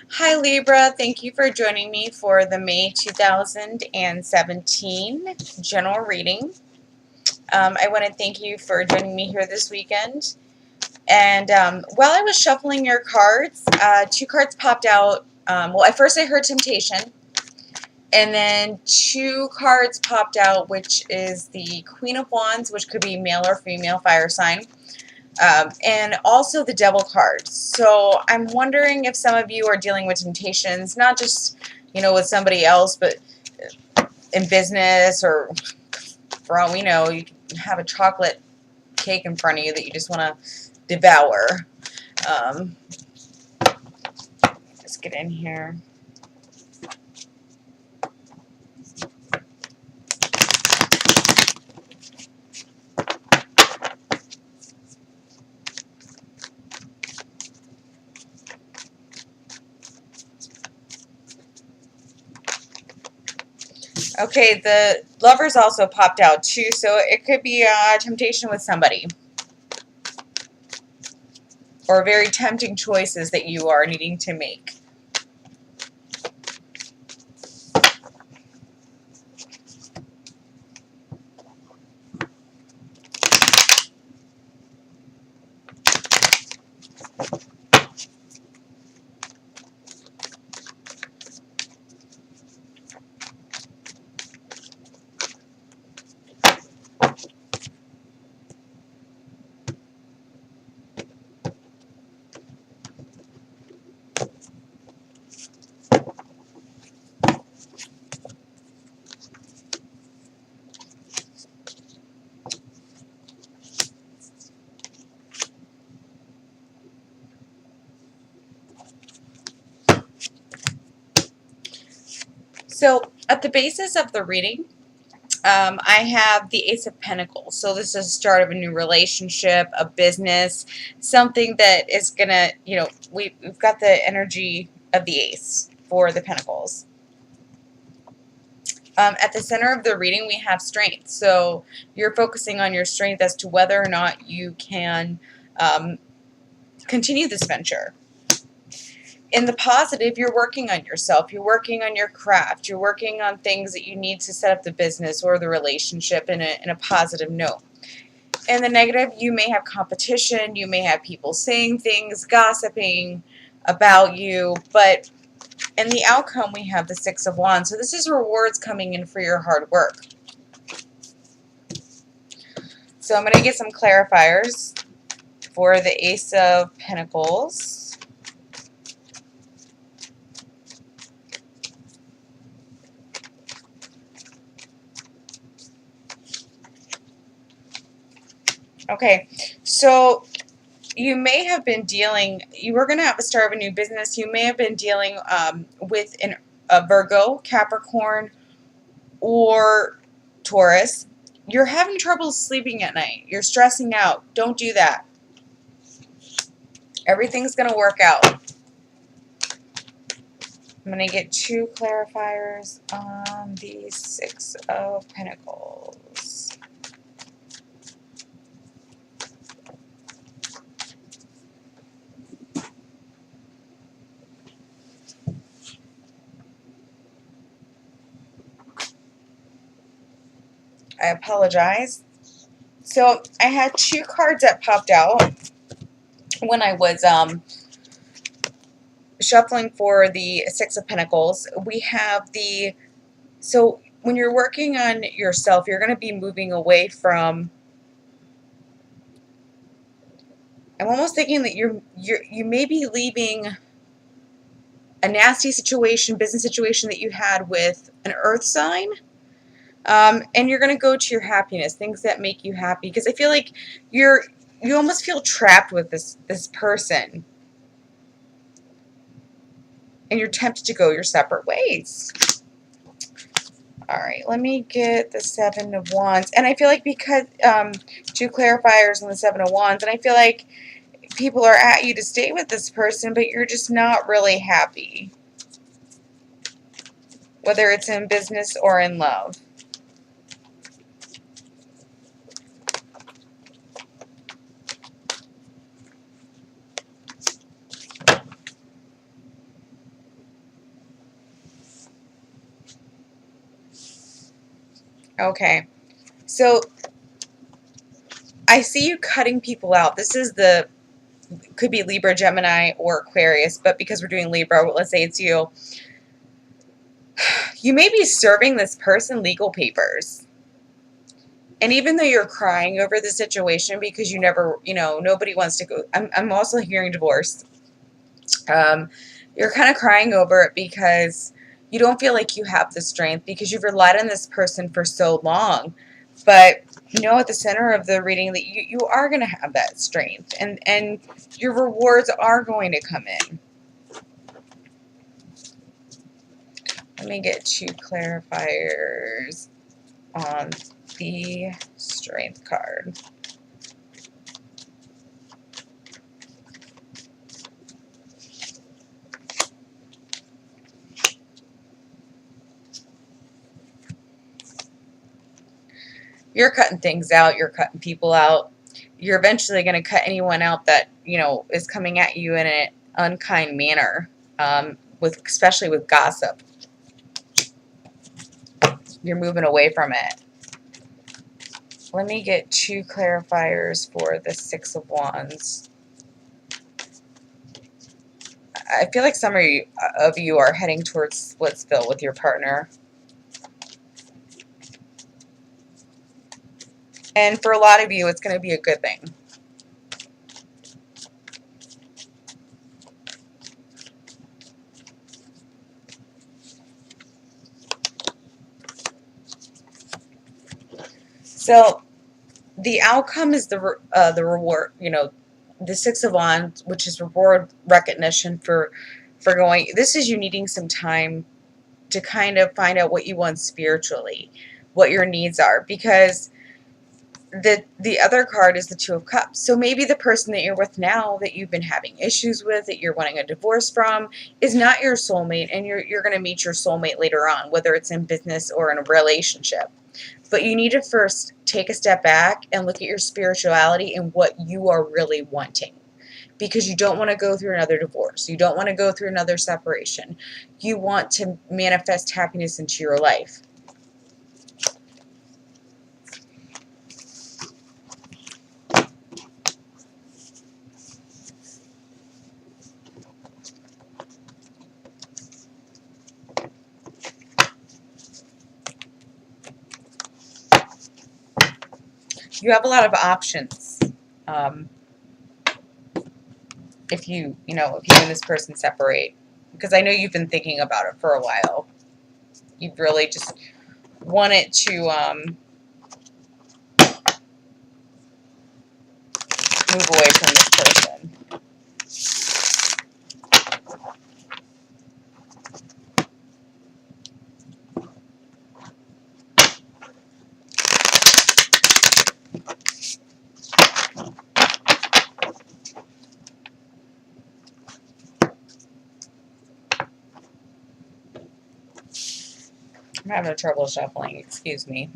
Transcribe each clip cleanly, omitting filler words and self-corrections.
Hi Libra, thank you for joining me for the May 2017 general reading. I want to thank you for joining me here this weekend. And while I was shuffling your cards, two cards popped out. Well, at first I heard Temptation, and then two cards popped out, which is the Queen of Wands, which could be male or female fire sign. And also the Devil card. So I'm wondering if some of you are dealing with temptations, not just, with somebody else, but in business, or for all we know, you have a chocolate cake in front of you that you just want to devour. Let's get in here. Okay, the Lovers also popped out too, so it could be a temptation with somebody, or very tempting choices that you are needing to make. So at the basis of the reading, I have the Ace of Pentacles. So this is the start of a new relationship, a business, something that is going to, we've got the energy of the Ace for the Pentacles. At the center of the reading, we have strength. So you're focusing on your strength as to whether or not you can continue this venture. In the positive, you're working on yourself, you're working on your craft, you're working on things that you need to set up the business or the relationship in a positive note. In the negative, you may have competition, you may have people saying things, gossiping about you, but in the outcome, we have the Six of Wands. So this is rewards coming in for your hard work. So I'm going to get some clarifiers for the Ace of Pentacles. Okay, so you may have been dealing, you were going to have the start of a new business. You may have been dealing with a Virgo, Capricorn, or Taurus. You're having trouble sleeping at night. You're stressing out. Don't do that. Everything's going to work out. I'm going to get two clarifiers on the Six of Pentacles. I apologize. So I had two cards that popped out when I was shuffling for the Six of Pentacles. We have so when you're working on yourself, you're going to be moving away from, I'm almost thinking that you may be leaving a nasty situation, business situation that you had with an earth sign. And you're going to go to your happiness, things that make you happy. Because I feel like you almost feel trapped with this person. And you're tempted to go your separate ways. All right, let me get the Seven of Wands. And I feel like because two clarifiers on the Seven of Wands, and I feel like people are at you to stay with this person, but you're just not really happy. Whether it's in business or in love. Okay. So I see you cutting people out. This is could be Libra, Gemini, or Aquarius, but because we're doing Libra, let's say it's you. You may be serving this person legal papers. And even though you're crying over the situation because you never, nobody wants to go, I'm also hearing divorce. You're kind of crying over it because you don't feel like you have the strength because you've relied on this person for so long. But at the center of the reading that you are going to have that strength, and your rewards are going to come in. Let me get 2 clarifiers on the strength card. You're cutting things out. You're cutting people out. You're eventually going to cut anyone out that, is coming at you in an unkind manner, especially with gossip. You're moving away from it. Let me get 2 clarifiers for the 6 of Wands. I feel like some of you are heading towards Splitsville with your partner. And for a lot of you, it's going to be a good thing. So the outcome is the reward, the 6 of Wands, which is reward recognition for going. This is you needing some time to kind of find out what you want spiritually, what your needs are, because the other card is the 2 of Cups. So maybe the person that you're with now that you've been having issues with, that you're wanting a divorce from, is not your soulmate, and you're going to meet your soulmate later on, whether it's in business or in a relationship. But you need to first take a step back and look at your spirituality and what you are really wanting. Because you don't want to go through another divorce. You don't want to go through another separation. You want to manifest happiness into your life. You have a lot of options. If you and this person separate, because I know you've been thinking about it for a while. You really just wanted to move away from this person. I'm having trouble shuffling, excuse me.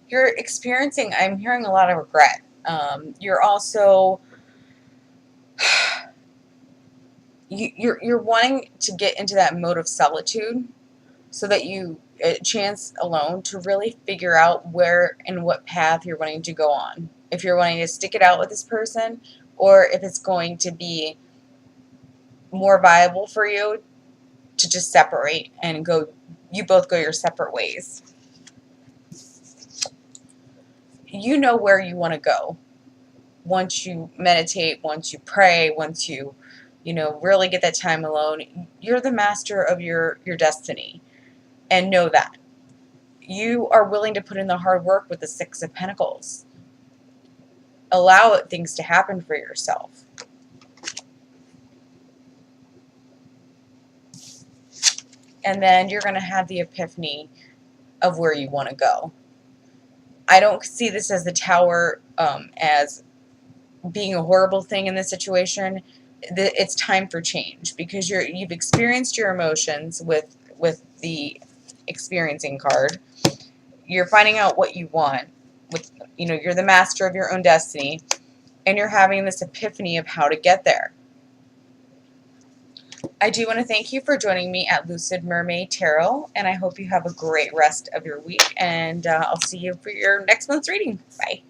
You're experiencing, I'm hearing a lot of regret. You're also, you're wanting to get into that mode of solitude so that you a chance alone to really figure out where and what path you're wanting to go on. If you're wanting to stick it out with this person, or if it's going to be more viable for you to just separate and you both go your separate ways. You know where you want to go. Once you meditate, once you pray, once you really get that time alone, you're the master of your destiny. And know that. You are willing to put in the hard work with the 6 of Pentacles. Allow things to happen for yourself. And then you're going to have the epiphany of where you want to go. I don't see this as the Tower as being a horrible thing in this situation. It's time for change because you've experienced your emotions with the experiencing card. You're finding out what you want. With you're the master of your own destiny, and you're having this epiphany of how to get there. I do want to thank you for joining me at Lucid Mermaid Tarot, and I hope you have a great rest of your week, and I'll see you for your next month's reading. Bye.